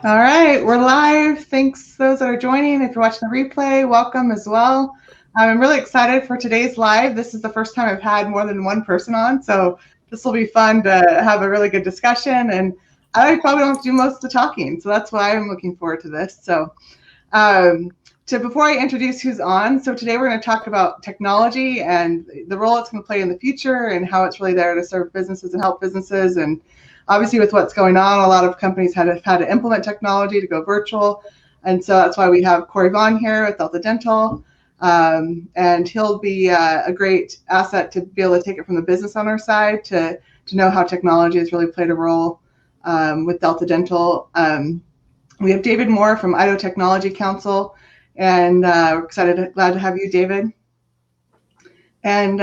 All right, we're live. Thanks those that are joining. If you're watching the replay, welcome as well. I'm really excited for today's live. This is the first time I've had more than one person on, so this will be fun to have a really good discussion. And I probably don't have to do most of the talking, so that's why I'm looking forward to this. So before I introduce who's on, so today we're going to talk about technology and the role it's going to play in the future and how it's really there to serve businesses and help businesses. And obviously with what's going on, a lot of companies had to implement technology to go virtual. And so that's why we have Cory Vaughn here with Delta Dental. And he'll be a great asset to be able to take it from the business owner side to know how technology has really played a role with Delta Dental. We have David Moore from Idaho Technology Council, and we're glad to have you, David. And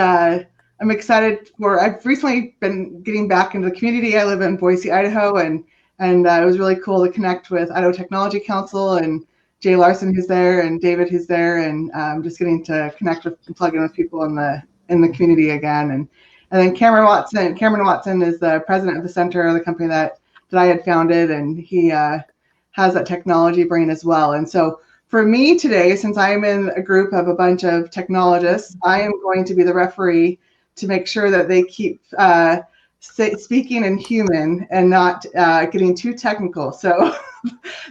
I'm excited I've recently been getting back into the community. I live in Boise, Idaho, and it was really cool to connect with Idaho Technology Council and Jay Larson, who's there, and David, who's there, and just getting to connect with and plug in with people in the community again. And then Cameron Watson is the president of the Centr, the company that I had founded, and he has that technology brain as well. And so for me today, since I'm in a group of a bunch of technologists, I am going to be the referee to make sure that they keep speaking in human and not getting too technical. So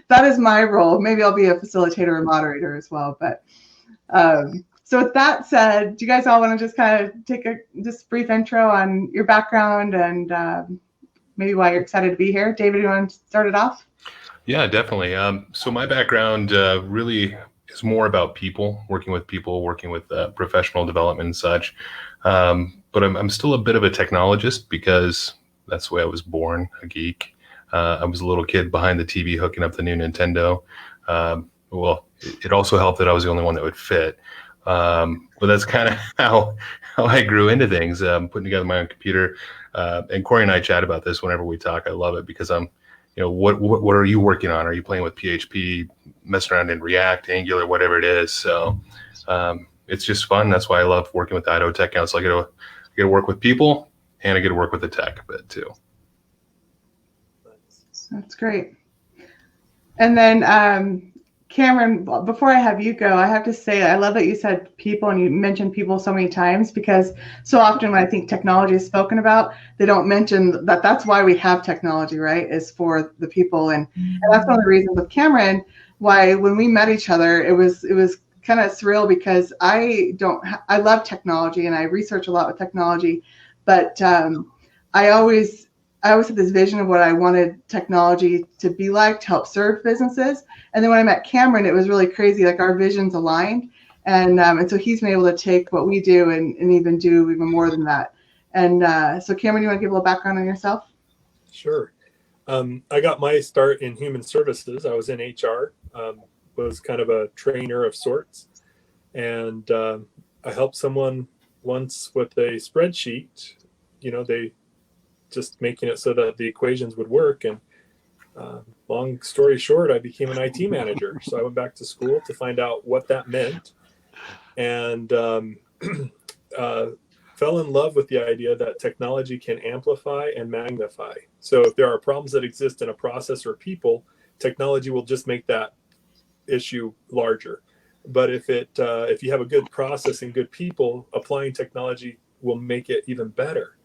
that is my role. Maybe I'll be a facilitator and moderator as well. But so with that said, do you guys all want to just kind of take a just brief intro on your background and maybe why you're excited to be here? David, you want to start it off? Yeah, definitely. So my background really is more about people, working with professional development and such. But I'm still a bit of a technologist because that's the way I was born, a geek. I was a little kid behind the TV hooking up the new Nintendo. Well, it also helped that I was the only one that would fit. But that's kind of how I grew into things, putting together my own computer. And Cory and I chat about this whenever we talk. I love it because what are you working on? Are you playing with PHP, messing around in React, Angular, whatever it is? So it's just fun. That's why I love working with the Idaho Tech Council. I get to work with people, and I get to work with the tech a bit too. That's great. And then Cameron, before I have you go, I have to say I love that you said people and you mentioned people so many times, because so often when I think technology is spoken about, they don't mention that that's why we have technology, right? Is for the people. And that's one of the reasons with Cameron why when we met each other, it was kind of surreal, because I love technology and I research a lot with technology, but I always had this vision of what I wanted technology to be like to help serve businesses. And then when I met Cameron, it was really crazy. Like our visions aligned. And so he's been able to take what we do and even do even more than that. And so Cameron, you want to give a little background on yourself? Sure. I got my start in human services. I was in HR, was kind of a trainer of sorts. And I helped someone once with a spreadsheet, they just making it so that the equations would work. And long story short, I became an IT manager. So I went back to school to find out what that meant, and fell in love with the idea that technology can amplify and magnify. So if there are problems that exist in a process or people, technology will just make that issue larger. But if you have a good process and good people, applying technology will make it even better.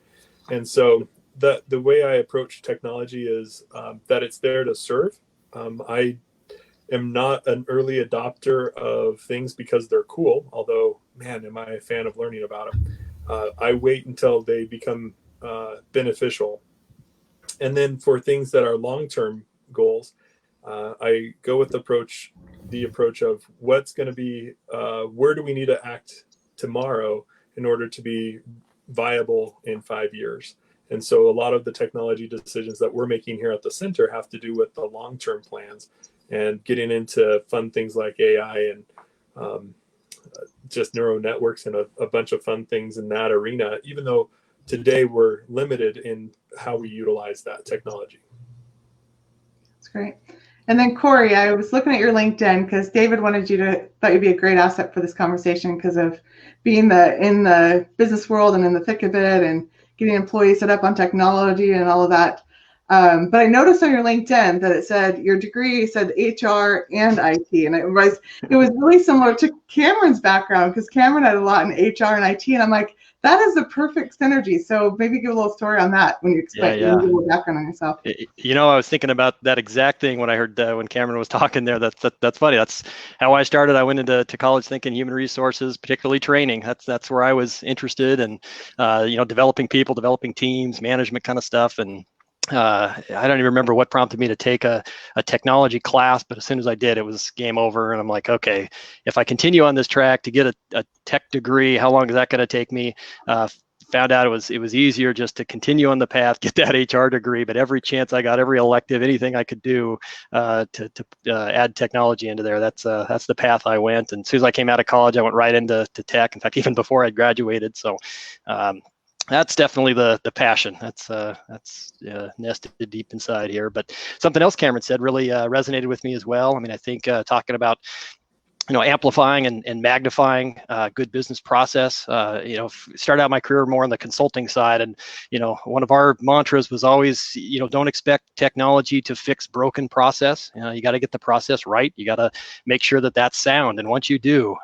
And so the way I approach technology is that it's there to serve. I am not an early adopter of things because they're cool, although, man, am I a fan of learning about them. I wait until they become beneficial. And then for things that are long-term goals, I go with the approach of what's going to be, where do we need to act tomorrow in order to be viable in 5 years? And so a lot of the technology decisions that we're making here at the Centr have to do with the long-term plans and getting into fun things like AI and just neural networks and a bunch of fun things in that arena, even though today we're limited in how we utilize that technology. That's great. And then Cory, I was looking at your LinkedIn because David thought you'd be a great asset for this conversation because of being in the business world and in the thick of it and getting employees set up on technology and all of that. But I noticed on your LinkedIn that it said your degree said HR and IT, and it was really similar to Cameron's background, because Cameron had a lot in HR and IT, and I'm like, that is the perfect synergy. So maybe give a little story on that when you explain Yeah. give a little background on yourself. I was thinking about that exact thing when I heard when Cameron was talking there. That's funny. That's how I started. I went into college thinking human resources, particularly training. That's where I was interested in, developing people, developing teams, management kind of stuff. And I don't even remember what prompted me to take a technology class, but as soon as I did, it was game over. And I'm like, okay, if I continue on this track to get a tech degree, how long is that going to take me? Found out it was easier just to continue on the path, get that HR degree. But every chance I got, every elective, anything I could do to add technology into there, that's the path I went. And as soon as I came out of college, I went right into tech. In fact, even before I graduated. So that's definitely the passion. That's nested deep inside here. But something else Cameron said really resonated with me as well. I mean, I think talking about amplifying and magnifying good business process. Started out my career more on the consulting side, and one of our mantras was always, don't expect technology to fix broken process. You got to get the process right. You got to make sure that that's sound, and once you do,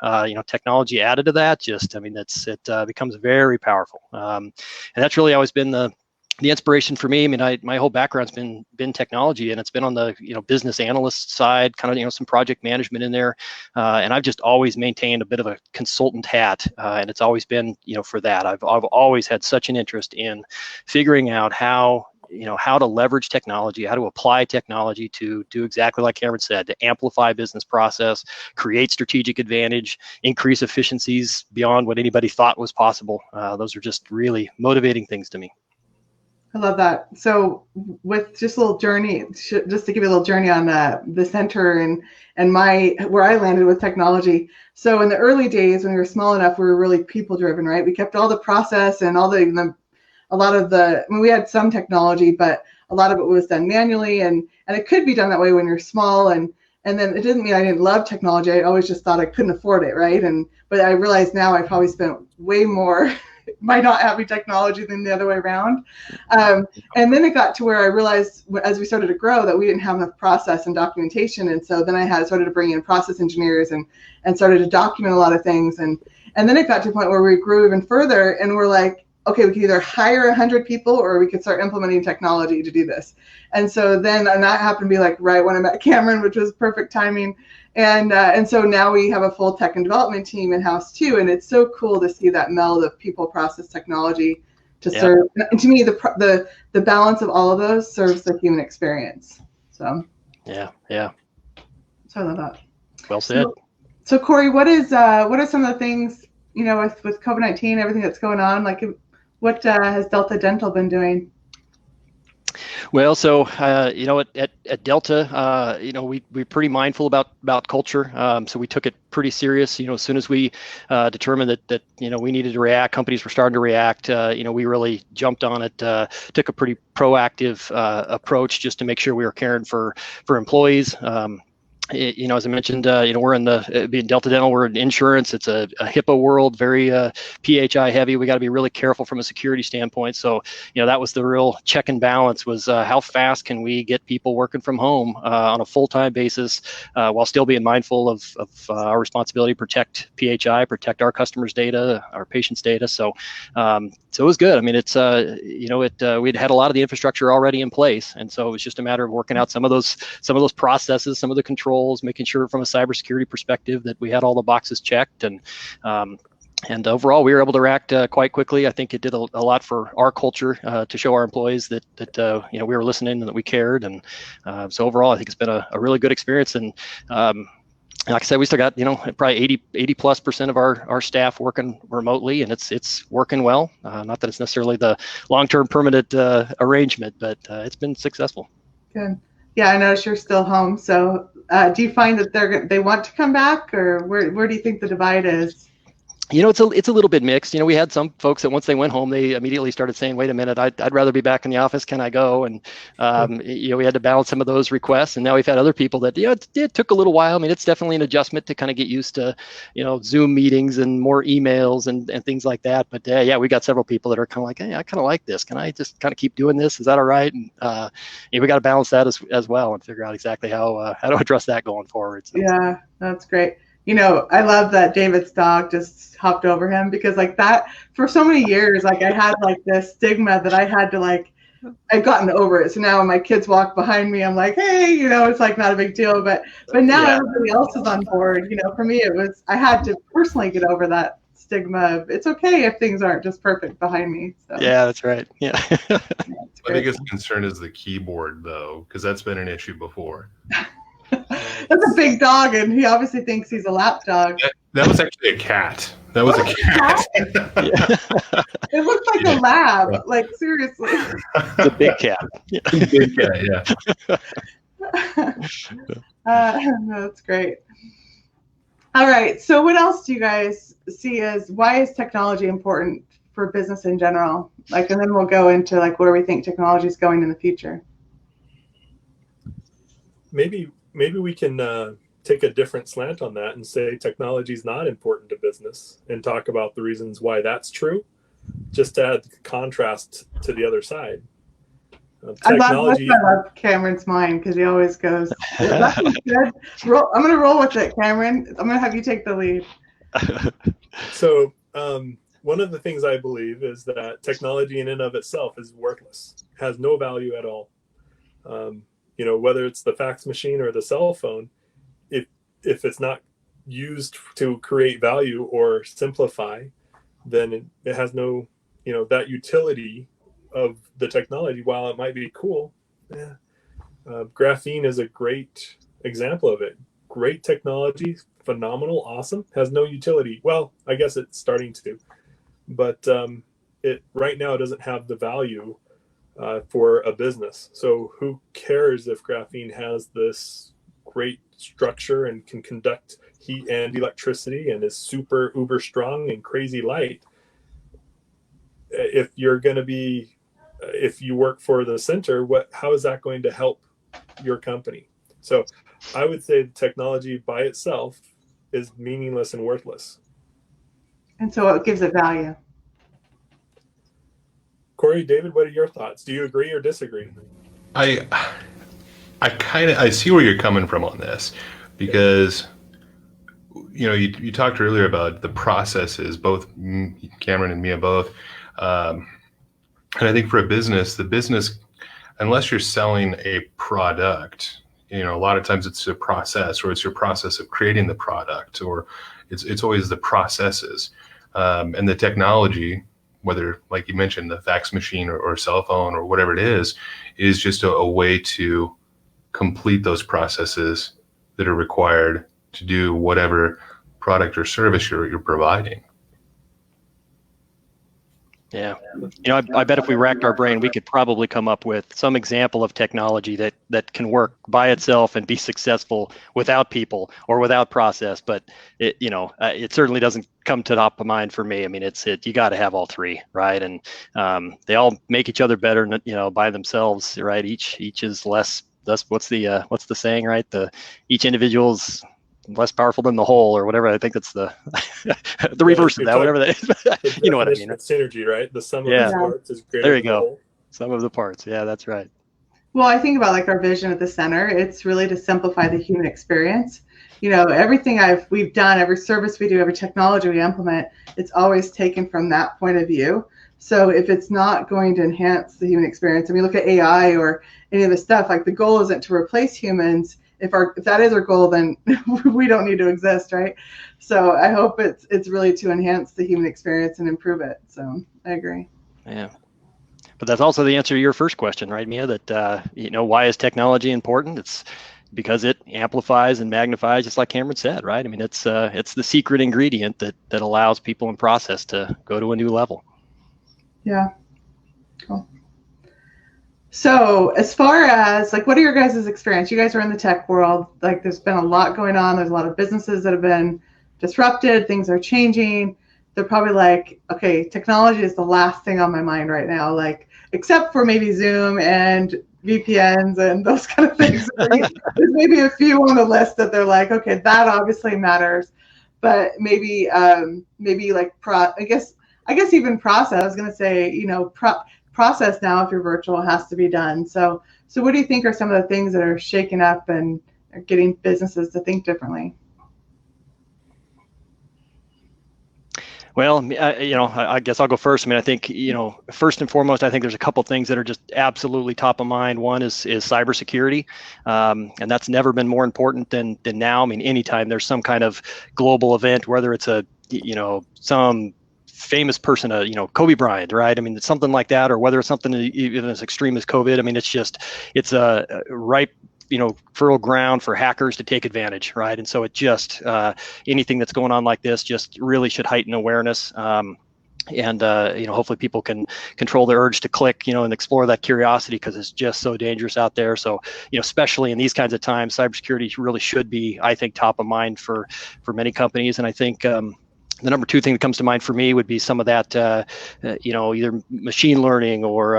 technology added to that, it becomes very powerful. And that's really always been the inspiration for me. I mean, my whole background's been technology, and it's been on the business analyst side, kind of some project management in there, and I've just always maintained a bit of a consultant hat, and it's always been for that. I've always had such an interest in figuring out how to leverage technology, how to apply technology to do exactly like Cameron said, to amplify business process, create strategic advantage, increase efficiencies beyond what anybody thought was possible. Those are just really motivating things to me. I love that. So with just a little journey, just to give you a little journey on the Centr and where I landed with technology. So in the early days when we were small enough, we were really people driven, right? We kept all the process and all we had some technology, but a lot of it was done manually, and it could be done that way when you're small. And then it didn't mean I didn't love technology. I always just thought I couldn't afford it, right? But I realized now I probably spent way more by not having technology than the other way around. And then it got to where I realized as we started to grow that we didn't have enough process and documentation. And so then I started to bring in process engineers and started to document a lot of things. And then it got to a point where we grew even further, and we're like, okay, we could either hire 100 people or we could start implementing technology to do this. And so then, and that happened to be like right when I met Cameron, which was perfect timing. And so now we have a full tech and development team in-house too. And it's so cool to see that meld of people, process, technology to serve. And to me, the balance of all of those serves the human experience. So yeah. So I love that. Well said. So Cory, what are some of the things, with COVID-19, everything that's going on, like what has Delta Dental been doing? Well, so at Delta, we're pretty mindful about culture. So we took it pretty serious. As soon as we determined that we needed to react, companies were starting to react. We really jumped on it. Took a pretty proactive approach just to make sure we were caring for employees. As I mentioned, we're being Delta Dental, we're in insurance. It's a HIPAA world, very PHI heavy. We got to be really careful from a security standpoint. So, that was the real check and balance was how fast can we get people working from home on a full-time basis while still being mindful of our responsibility to protect PHI, protect our customers' data, our patients' data. So it was good. I mean, it's, we'd had a lot of the infrastructure already in place. And so it was just a matter of working out some of those processes, some of the controls, making sure from a cybersecurity perspective that we had all the boxes checked. And overall, we were able to react quite quickly. I think it did a lot for our culture to show our employees that we were listening and that we cared. And so overall, I think it's been a really good experience. And like I said, we still got probably 80+% of our staff working remotely, and it's working well. Not that it's necessarily the long-term permanent arrangement, but it's been successful. Good. Yeah, I noticed you're still home. So do you find that they want to come back, or where do you think the divide is? It's a little bit mixed. We had some folks that once they went home, they immediately started saying, "Wait a minute, I'd rather be back in the office. Can I go?" And we had to balance some of those requests. And now we've had other people that it took a little while. I mean, it's definitely an adjustment to kind of get used to Zoom meetings and more emails and things like that. But yeah, we got several people that are kind of like, "Hey, I kind of like this. Can I just kind of keep doing this? Is that all right?" And we got to balance that as well and figure out exactly how to address that going forward. So. Yeah, that's great. I love that David's dog just hopped over him, because like that for so many years, like I had like this stigma that I had to like, I've gotten over it. So now when my kids walk behind me, I'm like, hey, it's like not a big deal. But now everybody else is on board. For me, I had to personally get over that stigma of it's okay if things aren't just perfect behind me. So. Yeah, that's right. Yeah. My biggest concern is the keyboard, though, because that's been an issue before. That's a big dog, and he obviously thinks he's a lap dog. That was actually a cat. That was a cat. It looked like a lab. Like, seriously. It's a big cat. Yeah. Big cat, yeah. No, that's great. All right. So what else do you guys see as, why is technology important for business in general? Like, and then we'll go into like where we think technology is going in the future. Maybe we can take a different slant on that and say technology is not important to business, and talk about the reasons why that's true, just to add contrast to the other side. Technology. I love Cameron's mind, because he always goes, that's good. I'm going to roll with it, Cameron. I'm going to have you take the lead. So one of the things I believe is that technology in and of itself is worthless, has no value at all. Whether it's the fax machine or the cell phone, if it's not used to create value or simplify, then it has no, that utility of the technology. While it might be cool, graphene is a great example of it. Great technology, phenomenal, awesome, has no utility. Well, I guess it's starting to, but it right now doesn't have the value for a business. So who cares if graphene has this great structure and can conduct heat and electricity and is super uber strong and crazy light? If you work for the Centr, how is that going to help your company? So I would say the technology by itself is meaningless and worthless. And so what gives it value? Cory, David, what are your thoughts? Do you agree or disagree? I see where you're coming from on this, because you talked earlier about the processes, both Cameron and Mia both, and I think for the business, unless you're selling a product, a lot of times it's a process, or it's your process of creating the product, or it's always the processes, and the technology, whether, like you mentioned, the fax machine or cell phone or whatever it is just a way to complete those processes that are required to do whatever product or service you're providing. Yeah. I bet if we racked our brain, we could probably come up with some example of technology that can work by itself and be successful without people or without process. But it certainly doesn't come to top of mind for me. I mean, you got to have all three, right? And they all make each other better, by themselves, right? Each is less. What's the saying, right? Each individual's less powerful than the whole, or whatever. I think that's the reverse of that, whatever that is. You know what I mean? Synergy, right? The sum of the parts is greater there you than the go. whole. Some of the parts. Yeah, that's right. Well, I think about like our vision at the Centr. It's really to simplify the human experience. Everything we've done, every service we do, every technology we implement, it's always taken from that point of view. So if it's not going to enhance the human experience, and we look at AI or any of the stuff, like the goal isn't to replace humans. If that is our goal, then we don't need to exist, right? So I hope it's really to enhance the human experience and improve it. So I agree. Yeah. But that's also the answer to your first question, right, Mia? That why is technology important? It's because it amplifies and magnifies, just like Cameron said, right? I mean, it's the secret ingredient that allows people in process to go to a new level. Yeah. Cool. So as far as like, what are your guys' experience? You guys are in the tech world. Like, there's been a lot going on. There's a lot of businesses that have been disrupted. Things are changing. they're probably like, okay, technology is the last thing on my mind right now, like except for maybe Zoom and VPNs and those kind of things. There's maybe a few on the list that they're like, okay, that obviously matters, but maybe like I guess even process. I was going to say, process now, if you're virtual, has to be done. So what do you think are some of the things that are shaking up and are getting businesses to think differently? Well, I guess I'll go first. I mean, I think, first and foremost, I think there's a couple things that are just absolutely top of mind. One is cybersecurity, and that's never been more important than now. I mean, anytime there's some kind of global event, whether it's some famous person, Kobe Bryant, right? I mean, it's something like that, or whether it's something even as extreme as COVID. I mean, it's a ripe fertile ground for hackers to take advantage, right? And so it just anything that's going on like this just really should heighten awareness. And hopefully people can control their urge to click, and explore that curiosity, because it's just so dangerous out there. So, especially in these kinds of times, cybersecurity really should be, I think, top of mind for many companies. And I think the number two thing that comes to mind for me would be some of that, either machine learning or,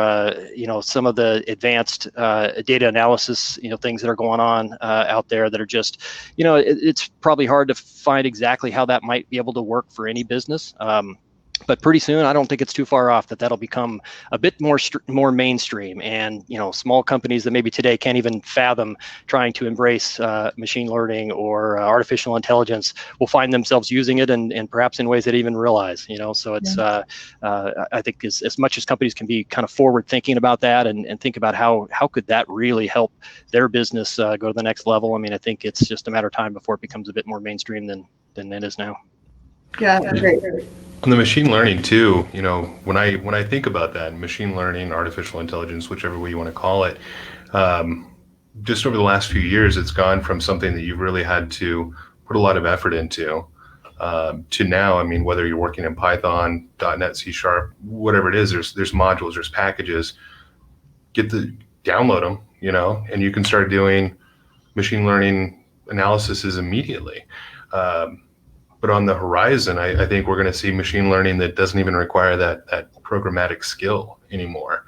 some of the advanced data analysis, things that are going on out there that are just, it's probably hard to find exactly how that might be able to work for any business. But pretty soon, I don't think it's too far off that'll become a bit more mainstream. And small companies that maybe today can't even fathom trying to embrace machine learning or artificial intelligence will find themselves using it, and perhaps in ways they didn't even realize. So it's I think as much as companies can be kind of forward thinking about that and think about how could that really help their business go to the next level. I mean, I think it's just a matter of time before it becomes a bit more mainstream than it is now. Yeah, great. On the machine learning too, when I think about that, machine learning, artificial intelligence, whichever way you want to call it, just over the last few years, it's gone from something that you've really had to put a lot of effort into to now. I mean, whether you're working in Python, .NET, C#, whatever it is, there's modules, there's packages. Download them, and you can start doing machine learning analyses immediately. But on the horizon, I think we're going to see machine learning that doesn't even require that programmatic skill anymore.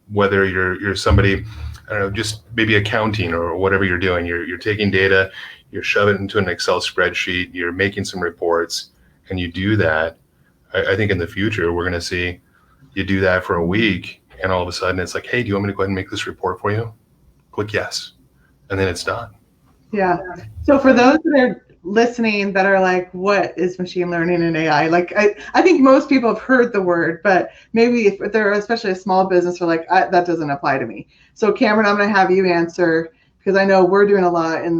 Whether you're somebody, I don't know, just maybe accounting or whatever you're doing, you're taking data, you're shoving it into an Excel spreadsheet, you're making some reports, and you do that. I think in the future, we're going to see you do that for a week, and all of a sudden it's like, hey, do you want me to go ahead and make this report for you? Click yes. And then it's done. Yeah. So for those that are listening that are like, what is machine learning and AI? Like, I think most people have heard the word, but maybe if they're especially a small business, are like, that doesn't apply to me. So Cameron, I'm going to have you answer, because I know we're doing a lot in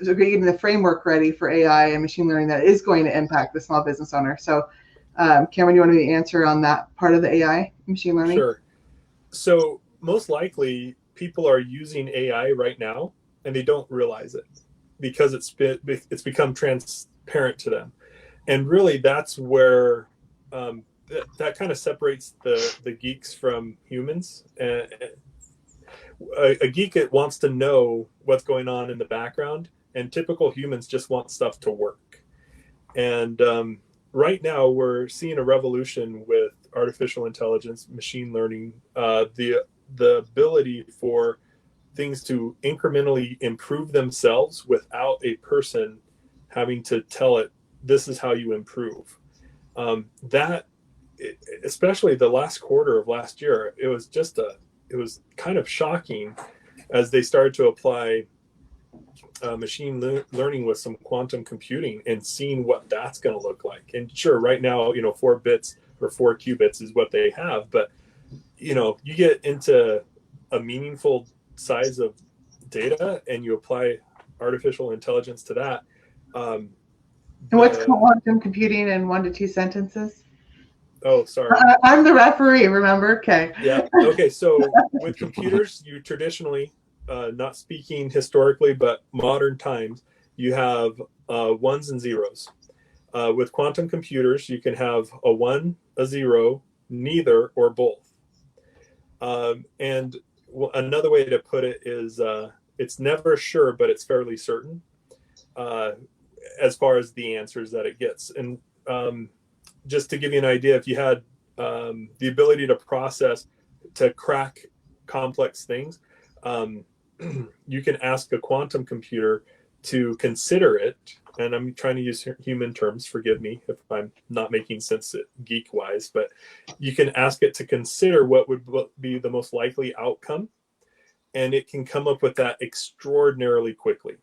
getting the framework ready for AI and machine learning that is going to impact the small business owner. So Cameron, you want to answer on that part of the AI machine learning? Sure. So most likely people are using AI right now and they don't realize it, because it's become transparent to them. And really that's where that kind of separates the geeks from humans. A geek wants to know what's going on in the background, and typical humans just want stuff to work. And right now we're seeing a revolution with artificial intelligence, machine learning, the ability for things to incrementally improve themselves without a person having to tell it, this is how you improve. That, especially the last quarter of last year, it was kind of shocking as they started to apply machine learning with some quantum computing and seeing what that's going to look like. And sure, right now, 4 bits or 4 qubits is what they have, but you get into a meaningful size of data and you apply artificial intelligence to that. And what's quantum computing in 1 to 2 sentences? Oh, sorry. I'm the referee, remember? Okay. Yeah. Okay. So with computers, you traditionally, not speaking historically, but modern times, you have ones and zeros. With quantum computers, you can have a 1, a 0, neither, or both. And another way to put it is it's never sure, but it's fairly certain as far as the answers that it gets. And just to give you an idea, if you had the ability to crack complex things, you can ask a quantum computer to consider it. And I'm trying to use human terms, forgive me if I'm not making sense geek wise, but you can ask it to consider what would be the most likely outcome. And it can come up with that extraordinarily quickly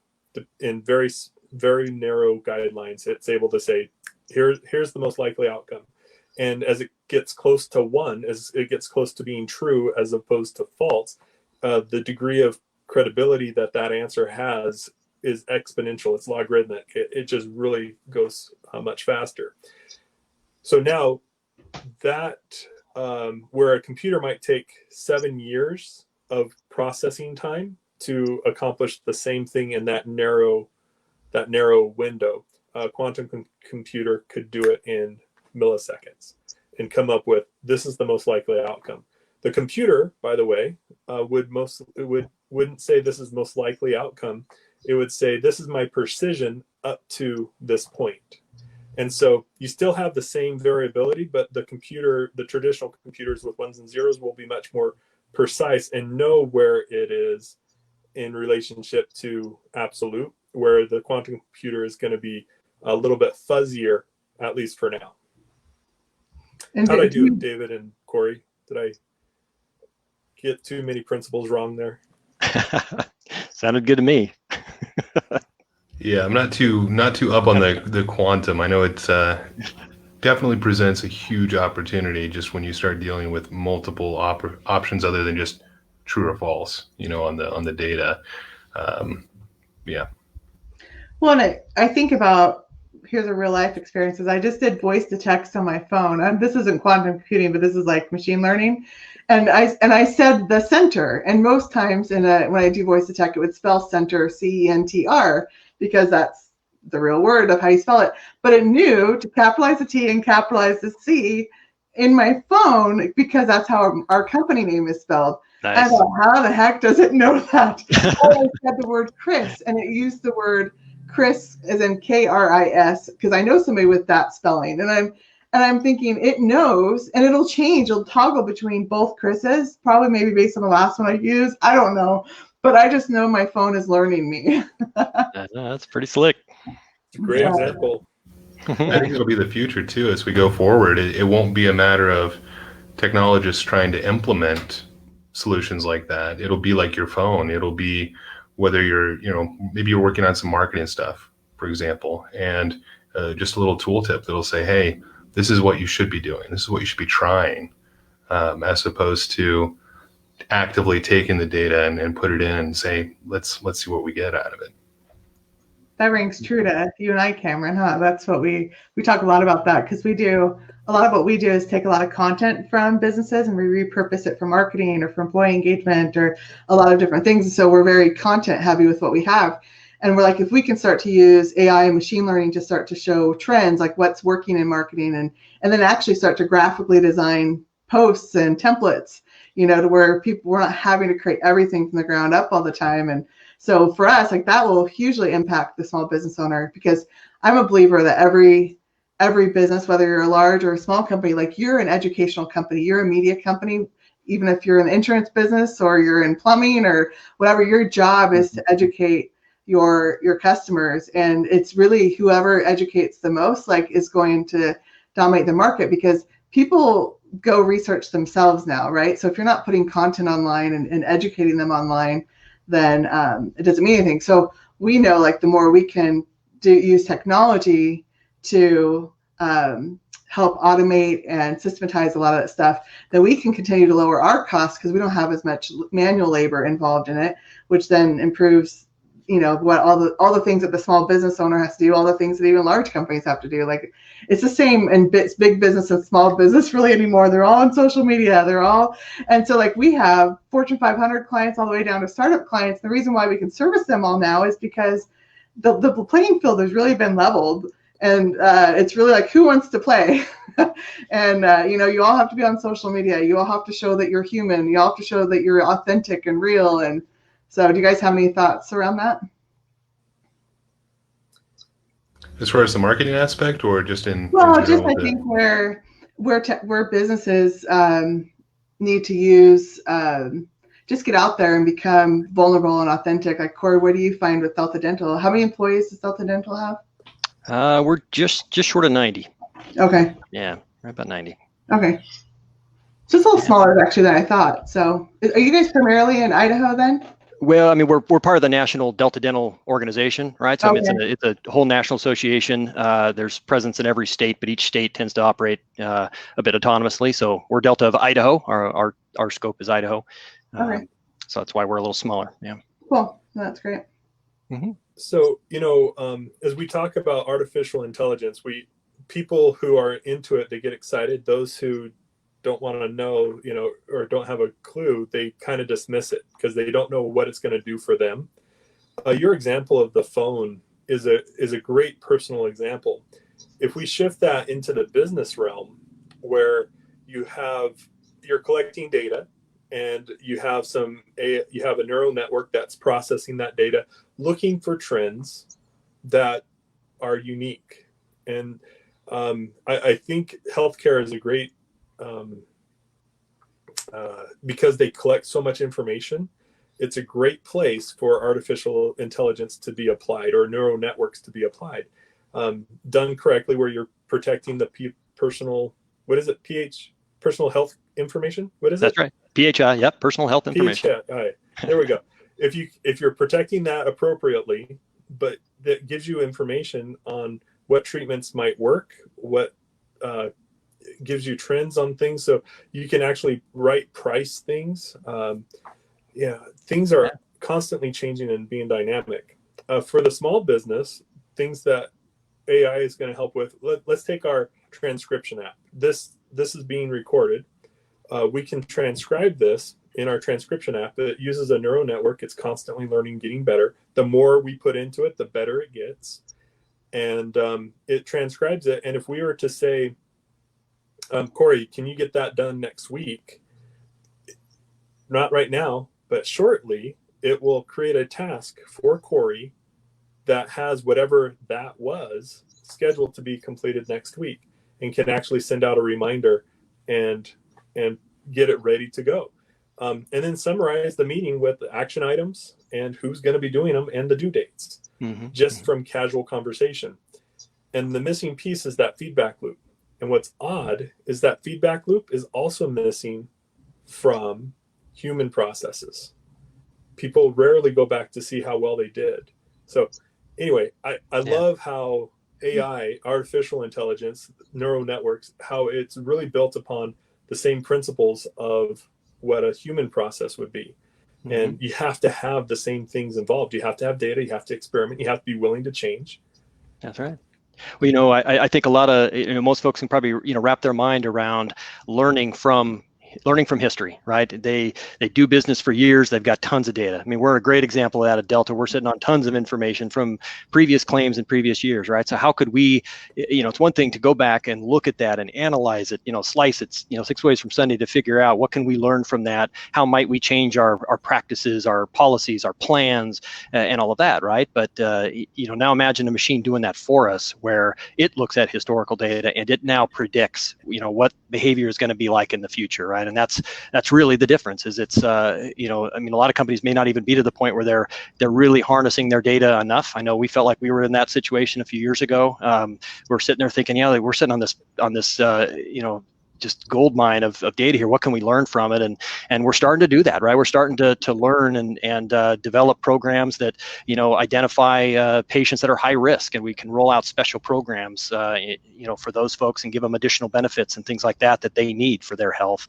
in very, very narrow guidelines. It's able to say, here's the most likely outcome. And as it gets close to one, as it gets close to being true as opposed to false, the degree of credibility that answer has is exponential. It's logarithmic. It just really goes much faster. So now that where a computer might take 7 years of processing time to accomplish the same thing in that narrow window, a quantum computer could do it in milliseconds and come up with, this is the most likely outcome. The computer, by the way, wouldn't say this is most likely outcome. It would say, this is my precision up to this point. And so you still have the same variability, but the traditional computers with ones and zeros will be much more precise and know where it is in relationship to absolute, where the quantum computer is going to be a little bit fuzzier, at least for now. How did I do, David and Cory? Did I get too many principles wrong there? Sounded good to me. Yeah, I'm not too up on the quantum. I know it's definitely presents a huge opportunity just when you start dealing with multiple options other than just true or false, on the data. Yeah. Well, and I think about, here's a real life experience. I just did voice to text on my phone. This isn't quantum computing, but this is like machine learning. And I said the Centr, and most times when I do voice to text, it would spell Centr, CENTR, because that's the real word of how you spell it. But it knew to capitalize the T and capitalize the C in my phone because that's how our company name is spelled. Nice. I thought, how the heck does it know that? I said the word Chris, and it used the word Chris as in KRIS, because I know somebody with that spelling. And I'm thinking it knows, and it'll change. It'll toggle between both Chris's, probably maybe based on the last one I used. I don't know. But I just know my phone is learning me. That's pretty slick. Great example. I think it'll be the future too as we go forward. It won't be a matter of technologists trying to implement solutions like that. It'll be like your phone. It'll be whether you're, maybe you're working on some marketing stuff, for example, and just a little tooltip that'll say, hey, this is what you should be doing. This is what you should be trying, as opposed to actively taking the data and put it in and say, let's see what we get out of it. That rings true to you and I, Cameron, huh? That's what we talk a lot about that, because a lot of what we do is take a lot of content from businesses and we repurpose it for marketing or for employee engagement or a lot of different things. So we're very content heavy with what we have. And we're like, if we can start to use AI and machine learning to start to show trends, like what's working in marketing, and then actually start to graphically design posts and templates, to where we're not having to create everything from the ground up all the time. And so for us, like that will hugely impact the small business owner, because I'm a believer that every business, whether you're a large or a small company, like you're an educational company, you're a media company, even if you're in the insurance business or you're in plumbing or whatever, your job is to educate your customers. And it's really whoever educates the most, like, is going to dominate the market, because people go research themselves now, right? So if you're not putting content online and educating them online, then it doesn't mean anything. So we know, like, the more we can use technology to help automate and systematize a lot of that stuff, then we can continue to lower our costs because we don't have as much manual labor involved in it, which then improves, what all the things that the small business owner has to do, all the things that even large companies have to do. Like, it's the same in big business and small business really anymore. They're all on social media. And so, like, we have Fortune 500 clients all the way down to startup clients. The reason why we can service them all now is because the playing field has really been leveled. And it's really like, who wants to play? And, you all have to be on social media. You all have to show that you're human. You all have to show that you're authentic and real. And so do you guys have any thoughts around that? As far as the marketing aspect, or just in Well, just general? I think where businesses need to use just get out there and become vulnerable and authentic. Like Cory, what do you find with Delta Dental? How many employees does Delta Dental have? We're just short of 90. Okay. Yeah, right about 90. Okay. Just a little smaller actually than I thought. So, are you guys primarily in Idaho then? Well, I mean, we're part of the National Delta Dental Organization, right? So I mean, Okay. it's a whole national association. There's presence in every state, but each state tends to operate a bit autonomously. So we're Delta of Idaho. Our scope is Idaho. Okay. So that's why we're a little smaller. Yeah. Cool. That's great. Mm-hmm. So, as we talk about artificial intelligence, people who are into it, they get excited. Those who don't want to know, or don't have a clue, they kind of dismiss it because they don't know what it's going to do for them. Your example of the phone is a great personal example. If we shift that into the business realm, where you're collecting data, and you have a neural network that's processing that data, looking for trends that are unique. And I think healthcare is a great, because they collect so much information, it's a great place for artificial intelligence to be applied, or neural networks to be applied, done correctly, where you're protecting the personal, what is it, personal health information? What is it? That's right. PHI, yep, personal health information. PHI, all right, there we go. If you're protecting that appropriately, but that gives you information on what treatments might work, what gives you trends on things, so you can actually price things. Things are constantly changing and being dynamic. For the small business, things that AI is going to help with, let's take our transcription app. This is being recorded. We can transcribe this in our transcription app. It uses a neural network. It's constantly learning, getting better. The more we put into it, the better it gets. And it transcribes it. And if we were to say, Cory, can you get that done next week? Not right now, but shortly, it will create a task for Cory that has whatever that was scheduled to be completed next week, and can actually send out a reminder and get it ready to go. And then summarize the meeting with the action items and who's going to be doing them and the due dates, just from casual conversation. And the missing piece is that feedback loop. And what's odd is that feedback loop is also missing from human processes. People rarely go back to see how well they did. So anyway, I love how AI, artificial intelligence, neural networks, how it's really built upon the same principles of what a human process would be. And you have to have the same things involved. You have to have data, you have to experiment, you have to be willing to change. That's right. Well, I think a lot of, most folks can probably, wrap their mind around learning from history, right? They do business for years. They've got tons of data. I mean, we're a great example of that at Delta. We're sitting on tons of information from previous claims in previous years, right? So how could we, it's one thing to go back and look at that and analyze it, slice it, 6 ways from Sunday to figure out what can we learn from that? How might we change our practices, our policies, our plans, and all of that, right? But, now imagine a machine doing that for us, where it looks at historical data and it now predicts, what behavior is going to be like in the future, right? And that's really the difference. Is it's a lot of companies may not even be to the point where they're really harnessing their data enough. I know we felt like we were in that situation a few years ago. We're sitting there thinking, we're sitting on this just gold mine of data here. What can we learn from it? And we're starting to do that, right? We're starting to learn and develop programs that identify patients that are high risk, and we can roll out special programs for those folks and give them additional benefits and things like that they need for their health.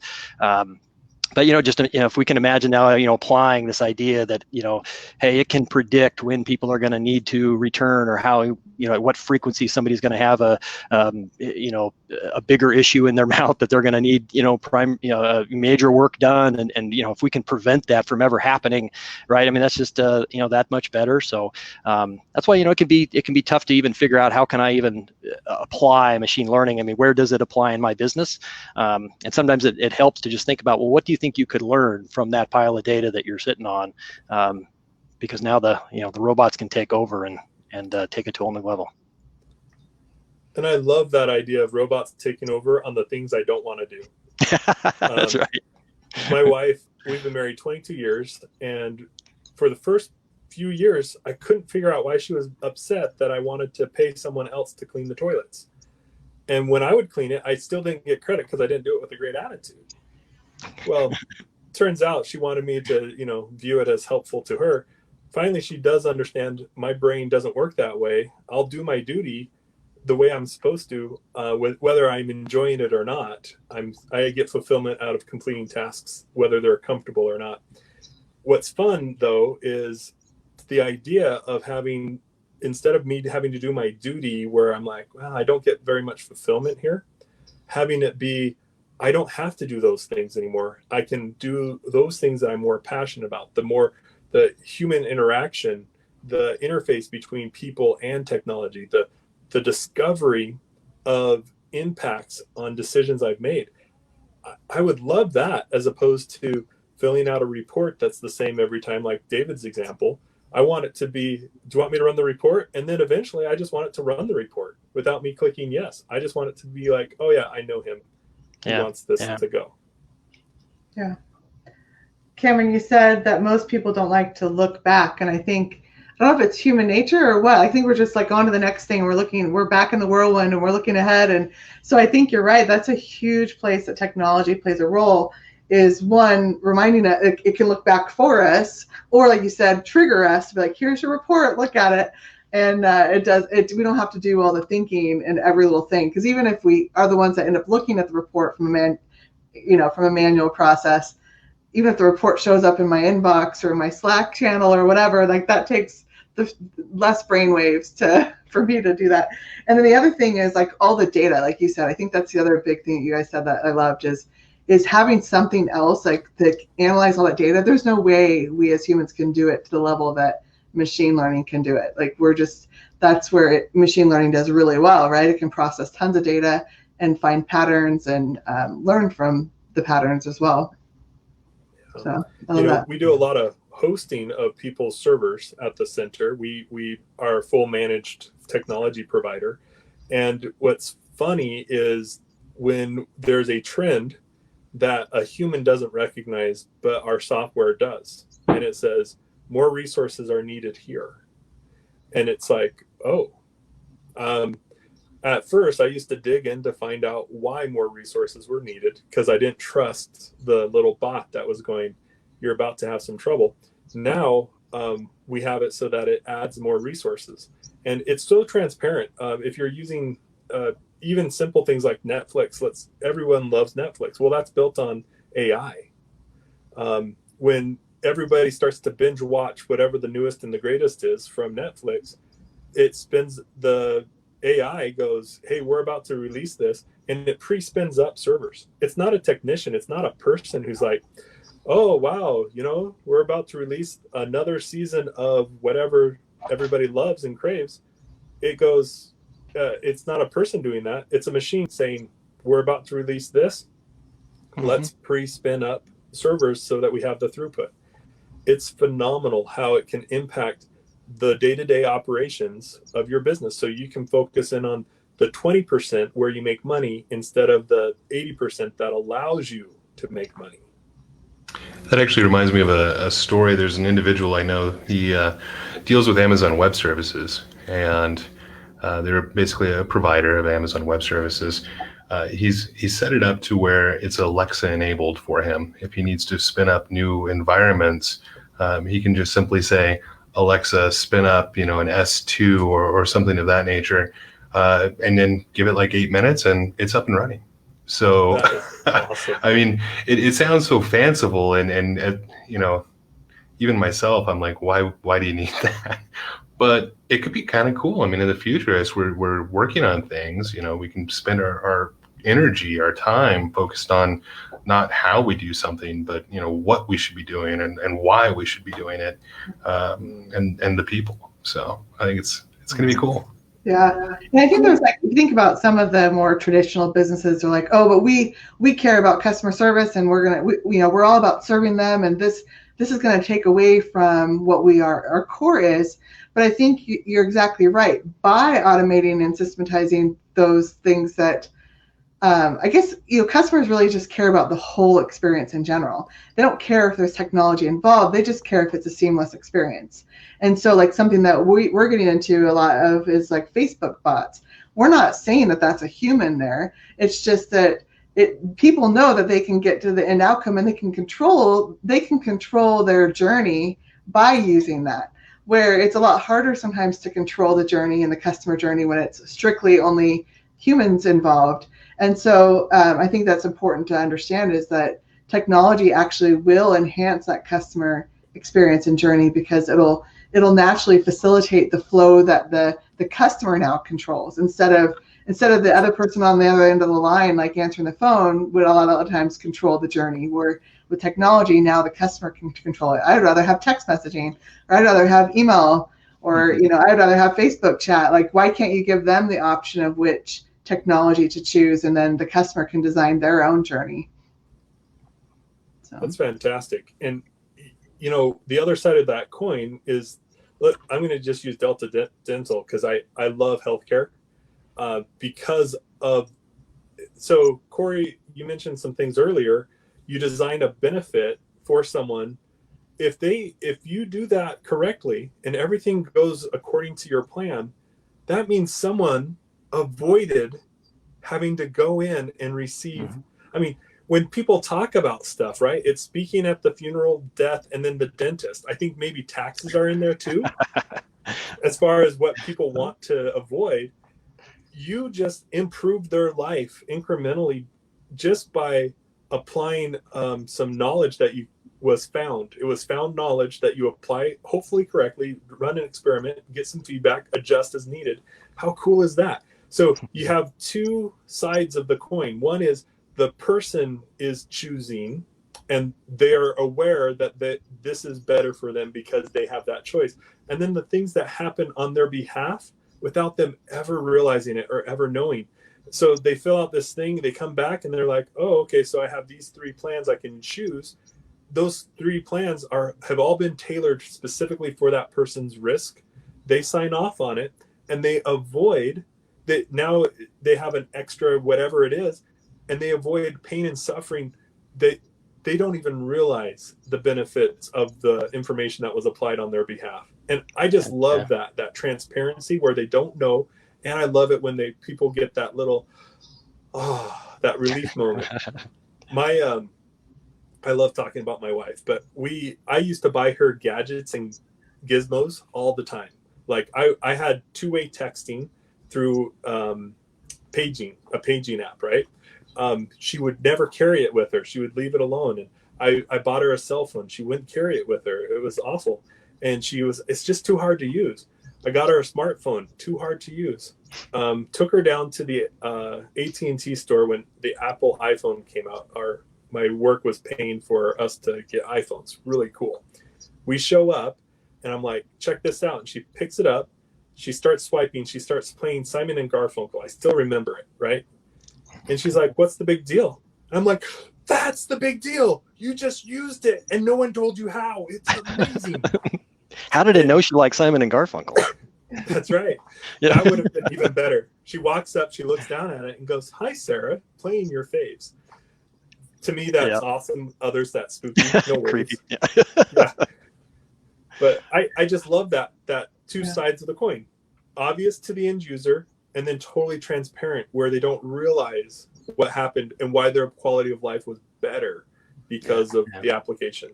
But if we can imagine now, applying this idea that hey, it can predict when people are going to need to return, or how at what frequency somebody's going to have a bigger issue in their mouth that they're going to need major work done, and if we can prevent that from ever happening, right? I mean, that's just that much better. So that's why it can be tough to even figure out how can I even apply machine learning. I mean, where does it apply in my business? And sometimes it helps to just think about, well, what do you think you could learn from that pile of data that you're sitting on? Because now the robots can take over and take it to a whole new level. And I love that idea of robots taking over on the things I don't want to do. That's right. My wife, we've been married 22 years, and for the first few years, I couldn't figure out why she was upset that I wanted to pay someone else to clean the toilets. And when I would clean it, I still didn't get credit because I didn't do it with a great attitude. Well, turns out she wanted me to, view it as helpful to her. Finally, she does understand my brain doesn't work that way. I'll do my duty the way I'm supposed to, whether I'm enjoying it or not. I get fulfillment out of completing tasks, whether they're comfortable or not. What's fun, though, is the idea of having, instead of me having to do my duty where I'm like, well, I don't get very much fulfillment here, having it be, I don't have to do those things anymore. I can do those things that I'm more passionate about, the human interaction, the interface between people and technology, the discovery of impacts on decisions I've made. I would love that, as opposed to filling out a report that's the same every time, like David's example. I want it to be, do you want me to run the report? And then eventually I just want it to run the report without me clicking yes. I just want it to be like, oh yeah, I know him. He wants this to go. Yeah. Cameron, you said that most people don't like to look back. And I think, I don't know if it's human nature or what. I think we're just like on to the next thing. We're back in the whirlwind and we're looking ahead. And so I think you're right. That's a huge place that technology plays a role, is one, reminding that it can look back for us, or like you said, trigger us to be like, here's your report, look at it. And we don't have to do all the thinking and every little thing. Because even if we are the ones that end up looking at the report from a manual process, even if the report shows up in my inbox or my Slack channel or whatever, like that takes the less brainwaves for me to do that. And then the other thing is like all the data, like you said, I think that's the other big thing that you guys said that I loved is having something else like to analyze all that data. There's no way we as humans can do it to the level that machine learning can do it. Like that's where machine learning does really well, right? It can process tons of data and find patterns and learn from the patterns as well. So we do a lot of hosting of people's servers at the Centr. We are a full managed technology provider. And what's funny is when there's a trend that a human doesn't recognize, but our software does, and it says more resources are needed here. And it's like, at first I used to dig in to find out why more resources were needed, because I didn't trust the little bot that was going, you're about to have some trouble. Now we have it so that it adds more resources, and it's so transparent. If you're using even simple things like Netflix, everyone loves Netflix. Well, that's built on AI. When everybody starts to binge watch whatever the newest and the greatest is from Netflix, the AI goes, hey, we're about to release this, and it pre-spins up servers. It's not a technician. It's not a person who's like, oh, wow, we're about to release another season of whatever everybody loves and craves. It goes, it's not a person doing that. It's a machine saying, we're about to release this. Mm-hmm. Let's pre-spin up servers so that we have the throughput. It's phenomenal how it can impact the day-to-day operations of your business. So you can focus in on the 20% where you make money instead of the 80% that allows you to make money. That actually reminds me of a story. There's an individual I know. He deals with Amazon Web Services, and they're basically a provider of Amazon Web Services. He's set it up to where it's Alexa enabled for him. If he needs to spin up new environments, he can just simply say, Alexa, spin up, an S2 or something of that nature, and then give it like 8 minutes and it's up and running. So, awesome. I mean, it sounds so fanciful, and even myself, I'm like, why do you need that? But it could be kind of cool. I mean, in the future, as we're working on things, we can spend our energy, our time focused on not how we do something, but what we should be doing and why we should be doing it, and the people. So I think it's going to be cool. Yeah, and I think there's if you think about some of the more traditional businesses, they're like, oh, but we care about customer service, and we're all about serving them, and this this is going to take away from what our core is. But I think you're exactly right. By automating and systematizing those things that I guess, customers really just care about the whole experience in general. They don't care if there's technology involved. They just care if it's a seamless experience. And so like something that we're getting into a lot of is like Facebook bots. We're not saying that that's a human there. It's just that people know that they can get to the end outcome, and they can control their journey by using that. Where it's a lot harder sometimes to control the journey and the customer journey when it's strictly only humans involved. And so I think that's important to understand, is that technology actually will enhance that customer experience and journey, because it'll naturally facilitate the flow that the customer now controls, instead of the other person on the other end of the line, like answering the phone, would a lot of times control the journey. Where with technology now, the customer can control it. I'd rather have text messaging, or I'd rather have email, or I'd rather have Facebook chat. Like, why can't you give them the option of which technology to choose, and then the customer can design their own journey? So that's fantastic. And the other side of that coin is, look, I'm going to just use Delta Dental because I love healthcare, because of, so Cory, you mentioned some things earlier. You design a benefit for someone. If you do that correctly and everything goes according to your plan, that means someone avoided having to go in and receive. I mean, when people talk about stuff, right, it's speaking at the funeral, death, and then the dentist. I think maybe taxes are in there too. As far as what people want to avoid, you just improve their life incrementally just by applying some knowledge that was found. It was found knowledge that you apply, hopefully correctly, run an experiment, get some feedback, adjust as needed. How cool is that? So you have two sides of the coin. One is the person is choosing, and they're aware that this is better for them because they have that choice. And then the things that happen on their behalf without them ever realizing it or ever knowing. So they fill out this thing, they come back, and they're like, oh, okay, so I have these 3 plans I can choose. Those 3 plans have all been tailored specifically for that person's risk. They sign off on it, and they avoid that. Now they have an extra whatever it is, and they avoid pain and suffering. They don't even realize the benefits of the information that was applied on their behalf. And I just love that transparency where they don't know. And I love it when people get that little, that relief moment. I love talking about my wife, but I used to buy her gadgets and gizmos all the time. Like I had 2-way texting through a paging app, right? She would never carry it with her. She would leave it alone. And I bought her a cell phone. She wouldn't carry it with her. It was awful. And it's just too hard to use. I got her a smartphone, too hard to use. Took her down to the AT&T store when the Apple iPhone came out. My work was paying for us to get iPhones. Really cool. We show up, and I'm like, check this out. And she picks it up. She starts swiping. She starts playing Simon and Garfunkel. I still remember it, right? And she's like, what's the big deal? And I'm like, that's the big deal. You just used it, and no one told you how. It's amazing. How did it know she liked Simon and Garfunkel? That's right. Yeah. That would have been even better. She walks up, she looks down at it and goes, hi, Sarah, playing your faves. To me, that's awesome. Others, that's spooky. No worries. Yeah. But I just love that two sides of the coin. Obvious to the end user, and then totally transparent, where they don't realize what happened and why their quality of life was better because of the application.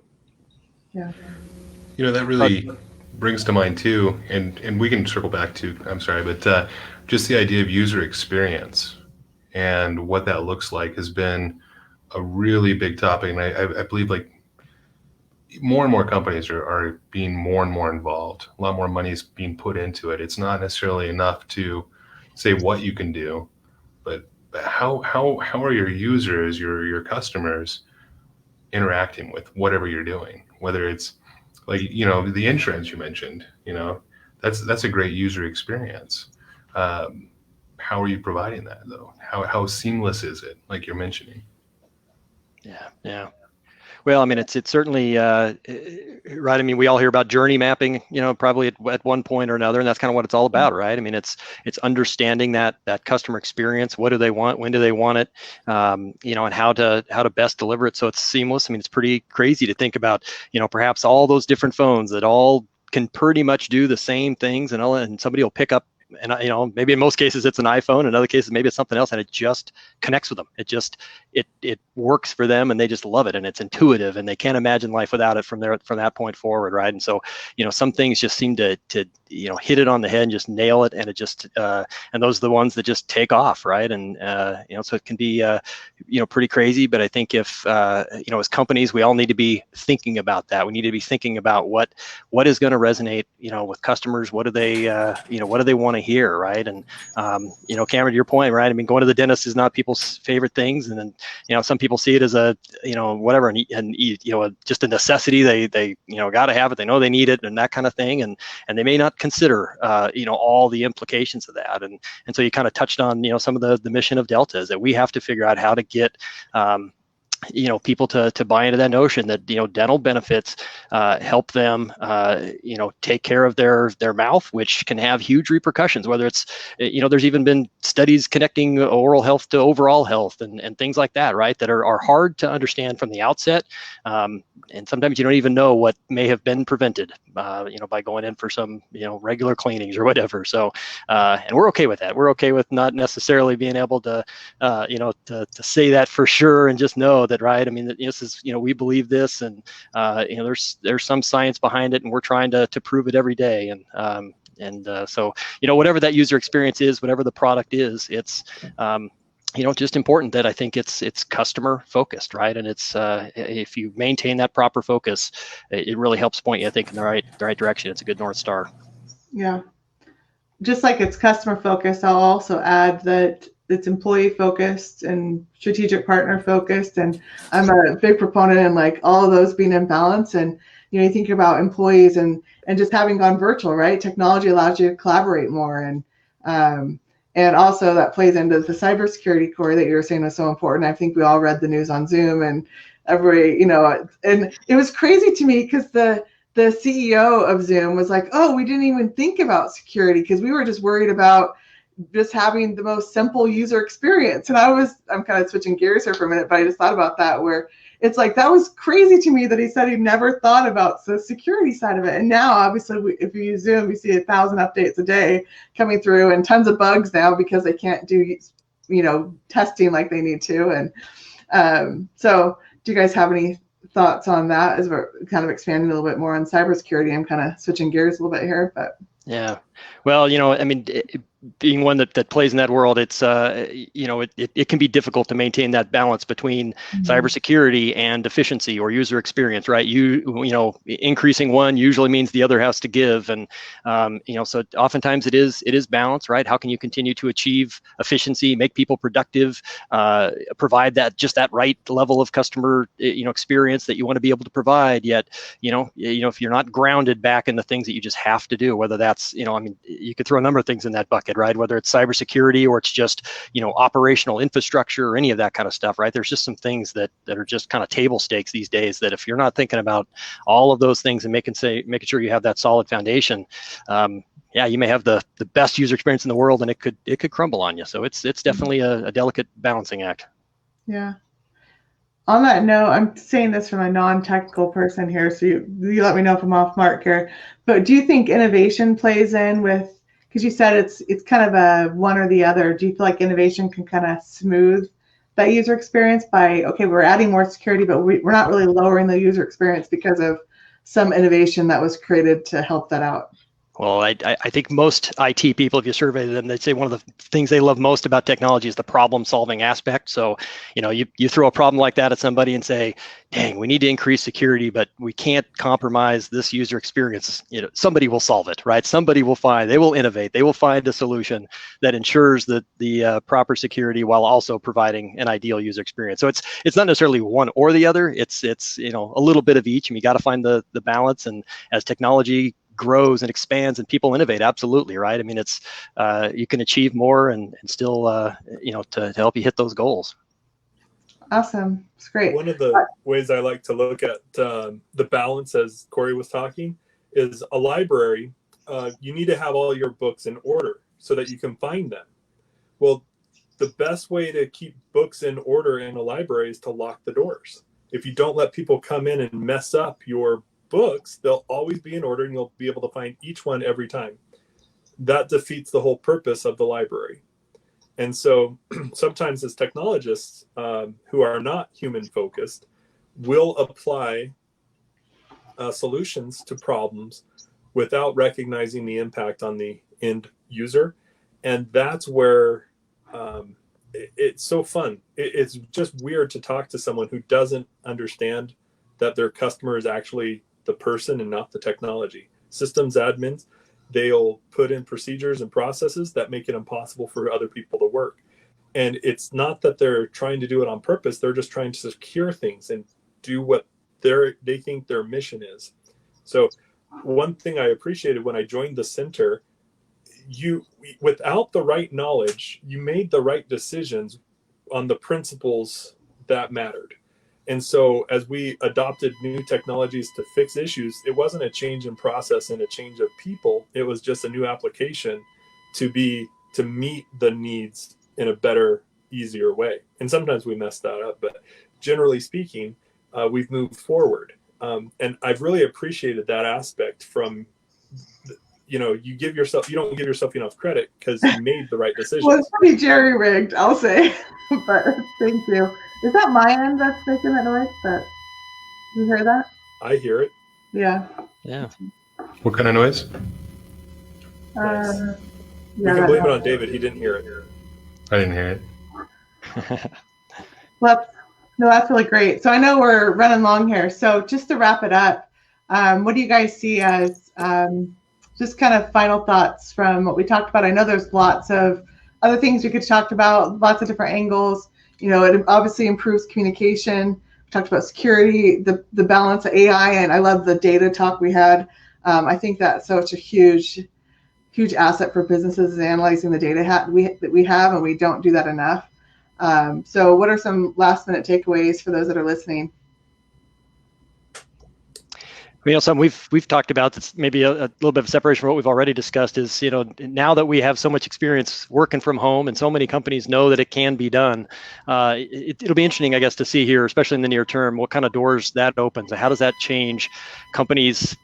Yeah. That really brings to mind too, and we can circle back to, I'm sorry, but just the idea of user experience and what that looks like has been a really big topic. And I believe like more and more companies are being more and more involved. A lot more money is being put into it. It's not necessarily enough to say what you can do, but how are your users, your customers interacting with whatever you're doing, whether it's like, the insurance you mentioned, that's a great user experience. How are you providing that though? How seamless is it? Like you're mentioning. Yeah. Well, I mean, it's certainly right. I mean, we all hear about journey mapping, probably at one point or another, and that's kind of what it's all about, right? I mean, it's understanding that customer experience. What do they want? When do they want it? And how to best deliver it so it's seamless. I mean, it's pretty crazy to think about, perhaps all those different phones that all can pretty much do the same things, and somebody will pick up. And maybe in most cases it's an iPhone. In other cases, maybe it's something else, and it just connects with them. It works for them, and they just love it, and it's intuitive, and they can't imagine life without it from that point forward, right? And so, some things just seem to hit it on the head and just nail it, and it just and those are the ones that just take off, right? And so it can be pretty crazy. But I think if as companies, we all need to be thinking about that. We need to be thinking about what is going to resonate, with customers. What do they what do they want to hear, right? And Cameron, to your point, right? I mean, going to the dentist is not people's favorite things, and then some people see it as a whatever, and just a necessity. They got to have it. They know they need it, and that kind of thing, and they may not consider all the implications of that. And so you kind of touched on some of the mission of Delta is that we have to figure out how to get people to buy into that notion that dental benefits help them take care of their mouth, which can have huge repercussions, whether it's there's even been studies connecting oral health to overall health and things like that, right, that are hard to understand from the outset, and sometimes you don't even know what may have been prevented by going in for some regular cleanings or whatever. So and we're okay with that. We're okay with not necessarily being able to to say that for sure and just know that, right? I mean, this is, we believe this, and there's some science behind it, and we're trying to prove it every day. And so whatever that user experience is, whatever the product is, it's just important that I think it's customer focused, right? And it's if you maintain that proper focus, it really helps point you, I think, in the right direction. It's a good North Star. Yeah, just like it's customer focused, I'll also add that it's employee focused and strategic partner focused. And I'm a big proponent in like all of those being in balance. And, you think about employees and just having gone virtual, right? Technology allows you to collaborate more. And also that plays into the cybersecurity core that you were saying was so important. I think we all read the news on Zoom and and it was crazy to me because the CEO of Zoom was like, oh, we didn't even think about security because we were just worried about just having the most simple user experience. And I'm kind of switching gears here for a minute, but I just thought about that, where it's like, that was crazy to me that he said he never thought about the security side of it. And now, obviously, if you use Zoom, you see 1,000 updates a day coming through and tons of bugs now because they can't do, testing like they need to. And so do you guys have any thoughts on that as we're kind of expanding a little bit more on cybersecurity? I'm kind of switching gears a little bit here, but. Yeah. Well, I mean, being one that plays in that world, it's it can be difficult to maintain that balance between cybersecurity and efficiency or user experience, right? Increasing one usually means the other has to give, and so oftentimes it is balance, right? How can you continue to achieve efficiency, make people productive, provide that right level of customer experience that you want to be able to provide, yet if you're not grounded back in the things that you just have to do, whether that's I mean, you could throw a number of things in that bucket, right? Whether it's cybersecurity or it's just operational infrastructure or any of that kind of stuff, right? There's just some things that are just kind of table stakes these days that if you're not thinking about all of those things and making sure you have that solid foundation, you may have the best user experience in the world and it could crumble on you. So it's definitely a delicate balancing act. Yeah. On that note, I'm saying this from a non-technical person here, so you let me know if I'm off mark here. But do you think innovation plays in with, because you said it's kind of a one or the other, do you feel like innovation can kind of smooth that user experience by, okay, we're adding more security, but we're not really lowering the user experience because of some innovation that was created to help that out? Well, I think most IT people, if you survey them, they'd say one of the things they love most about technology is the problem-solving aspect. So, you throw a problem like that at somebody and say, dang, we need to increase security, but we can't compromise this user experience. Somebody will solve it, right? They will innovate, they will find a solution that ensures that the proper security while also providing an ideal user experience. So it's not necessarily one or the other. It's a little bit of each, and you got to find the balance. And as technology grows and expands and people innovate, absolutely, right? I mean, it's you can achieve more and still to help you hit those goals. Awesome. It's great. One of the ways I like to look at the balance, as Cory was talking, is a library. You need to have all your books in order so that you can find them. Well, the best way to keep books in order in a library is to lock the doors. If you don't let people come in and mess up your books, they'll always be in order and you'll be able to find each one every time. That defeats the whole purpose of the library. And so sometimes as technologists who are not human focused will apply solutions to problems without recognizing the impact on the end user. And that's where it's so fun. It's just weird to talk to someone who doesn't understand that their customer is actually the person and not the technology. Systems admins, they'll put in procedures and processes that make it impossible for other people to work. And it's not that they're trying to do it on purpose. They're just trying to secure things and do what they think their mission is. So one thing I appreciated when I joined the Centr, without the right knowledge, you made the right decisions on the principles that mattered. And so as we adopted new technologies to fix issues, it wasn't a change in process and a change of people. It was just a new application to meet the needs in a better, easier way. And sometimes we mess that up, but generally speaking, we've moved forward. And I've really appreciated that aspect from, you don't give yourself enough credit because you made the right decisions. Well, it's pretty jerry-rigged, I'll say, but thank you. Is that my end that's making that noise? You hear that? I hear it. Yeah. Yeah. What kind of noise? Nice. Yeah, you can blame it on David. He didn't hear it. I didn't hear it. Well, no, that's really great. So I know we're running long here. So just to wrap it up, what do you guys see as just kind of final thoughts from what we talked about? I know there's lots of other things we could talk about, lots of different angles. It obviously improves communication. We talked about security, the balance of AI, and I love the data talk we had. I think that's such a huge asset for businesses is analyzing the data that we have, and we don't do that enough. So what are some last minute takeaways for those that are listening? Something we've talked about that's maybe a little bit of separation from what we've already discussed is, now that we have so much experience working from home and so many companies know that it can be done, it'll be interesting, I guess, to see here, especially in the near term, what kind of doors that opens. How does that change companies,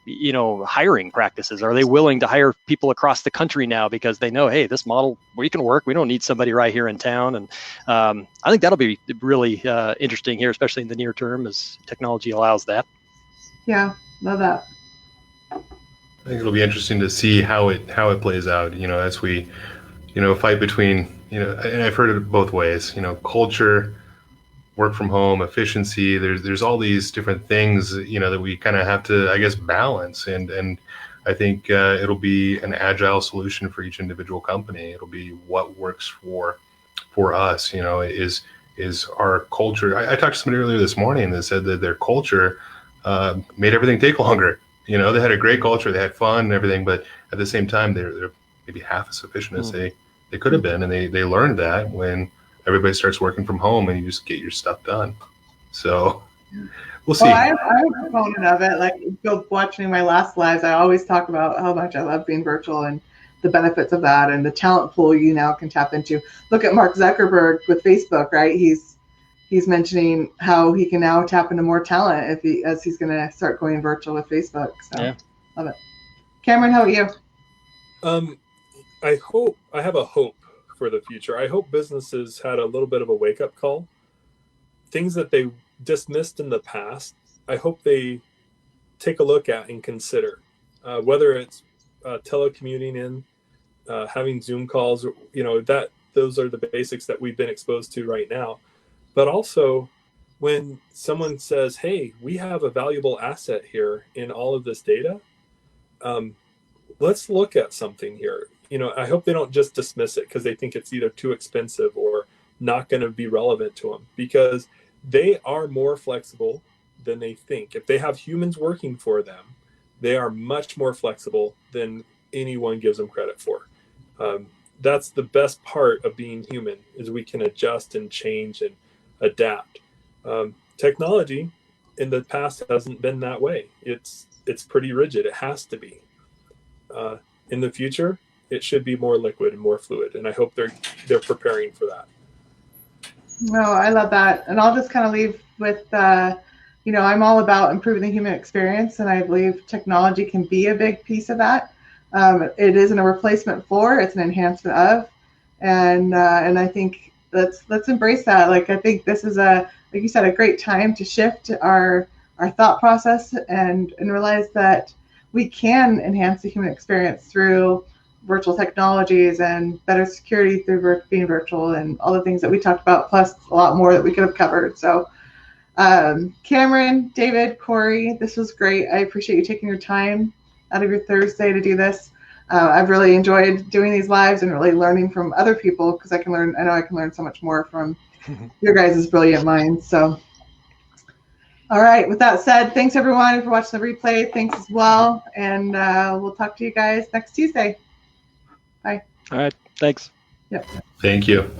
hiring practices? Are they willing to hire people across the country now because they know, hey, this model, we can work. We don't need somebody right here in town. And I think that'll be really interesting here, especially in the near term as technology allows that. Yeah. Love that. I think it'll be interesting to see how it plays out. As we, fight between, and I've heard it both ways. Culture, work from home, efficiency. There's all these different things, that we kind of have to, I guess, balance. And I think it'll be an agile solution for each individual company. It'll be what works for us. Is our culture. I talked to somebody earlier this morning that said that their culture made everything take longer. They had a great culture, they had fun and everything, but at the same time, they're maybe half as efficient as they could have been. And they learned that when everybody starts working from home and you just get your stuff done. So we'll see. Well, I'm a proponent of it. Like, watching my last lives, I always talk about how much I love being virtual and the benefits of that and the talent pool you now can tap into. Look at Mark Zuckerberg with Facebook, right? He's mentioning how he can now tap into more talent as he's going to start going virtual with Facebook. So yeah. Love it. Cameron, how about you? I have a hope for the future. I hope businesses had a little bit of a wake-up call. Things that they dismissed in the past, I hope they take a look at and consider. Whether it's telecommuting in, having Zoom calls, those are the basics that we've been exposed to right now. But also, when someone says, hey, we have a valuable asset here in all of this data, let's look at something here. I hope they don't just dismiss it because they think it's either too expensive or not going to be relevant to them, because they are more flexible than they think. If they have humans working for them, they are much more flexible than anyone gives them credit for. That's the best part of being human, is we can adjust and change and adapt. Technology in the past hasn't been that way. It's pretty rigid. It has to be. In the future, it should be more liquid and more fluid, and I hope they're preparing for that. No, I love that. And I'll just kind of leave with, I'm all about improving the human experience, and I believe technology can be a big piece of that. It isn't a replacement for, it's an enhancement of, and I think let's embrace that. Like, I think this is like you said, a great time to shift our thought process and realize that we can enhance the human experience through virtual technologies and better security through being virtual and all the things that we talked about, plus a lot more that we could have covered. So Cameron, David, Cory, this was great. I appreciate you taking your time out of your Thursday to do this. I've really enjoyed doing these lives and really learning from other people, because I know I can learn so much more from your guys' brilliant minds. So all right, with that said, thanks everyone for watching the replay. Thanks as well, and we'll talk to you guys next Tuesday. Bye. All right. Thanks. Yep. Thank you.